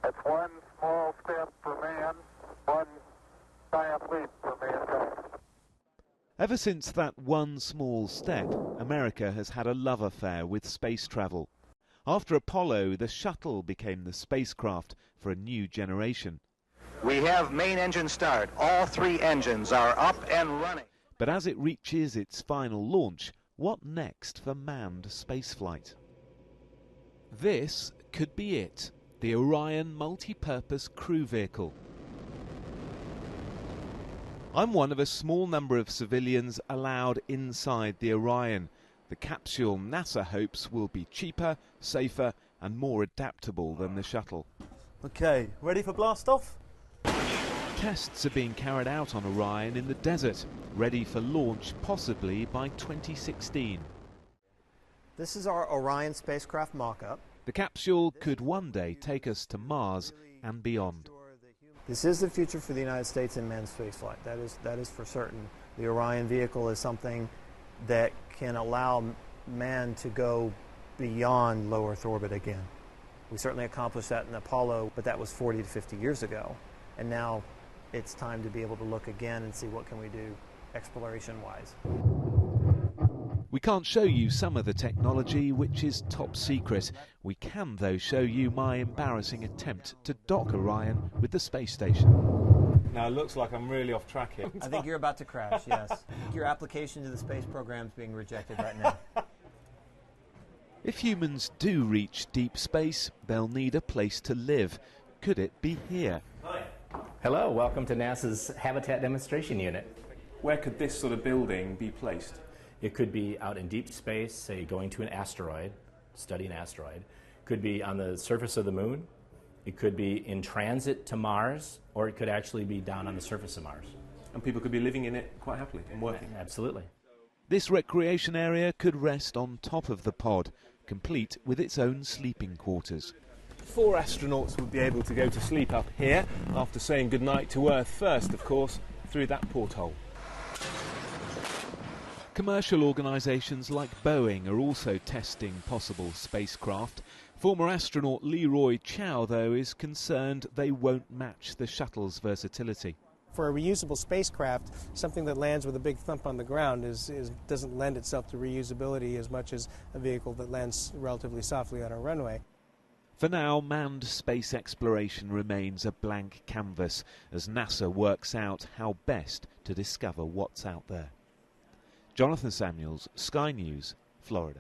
It's one small step for man, one giant leap for mankind. Ever since that one small step, America has had a love affair with space travel. After Apollo, the Shuttle became the spacecraft for a new generation. We have main engine start. All 3 engines are up and running. But as it reaches its final launch, what next for manned spaceflight? This could be it, the Orion multi-purpose crew vehicle. I'm one of a small number of civilians allowed inside the Orion. The capsule NASA hopes will be cheaper, safer and more adaptable than the Shuttle. Okay, ready for blast off? Tests are being carried out on Orion in the desert, ready for launch possibly by 2016. This is our Orion spacecraft mock-up. The capsule could one day take us to Mars and beyond. This is the future for the United States in manned spaceflight. That is for certain. The Orion vehicle is something that can allow man to go beyond low Earth orbit again. We certainly accomplished that in Apollo, but that was 40 to 50 years ago. And now it's time to be able to look again and see what can we do exploration-wise. We can't show you some of the technology, which is top secret. We can, though, show you my embarrassing attempt to dock Orion with the space station. Now, it looks like I'm really off track here. I think you're about to crash, yes. Your application to the space program is being rejected right now. If humans do reach deep space, they'll need a place to live. Could it be here? Hi. Hello, welcome to NASA's Habitat Demonstration Unit. Where could this sort of building be placed? It could be out in deep space, say going to an asteroid, study an asteroid. Could be on the surface of the moon. It could be in transit to Mars, or it could actually be down on the surface of Mars. And people could be living in it quite happily and working. Absolutely. This recreation area could rest on top of the pod, complete with its own sleeping quarters. 4 astronauts would be able to go to sleep up here after saying goodnight to Earth first, of course, through that porthole. Commercial organisations like Boeing are also testing possible spacecraft. Former astronaut Leroy Chow, though, is concerned they won't match the shuttle's versatility. For a reusable spacecraft, something that lands with a big thump on the ground doesn't lend itself to reusability as much as a vehicle that lands relatively softly on a runway. For now, manned space exploration remains a blank canvas as NASA works out how best to discover what's out there. Jonathan Samuels, Sky News, Florida.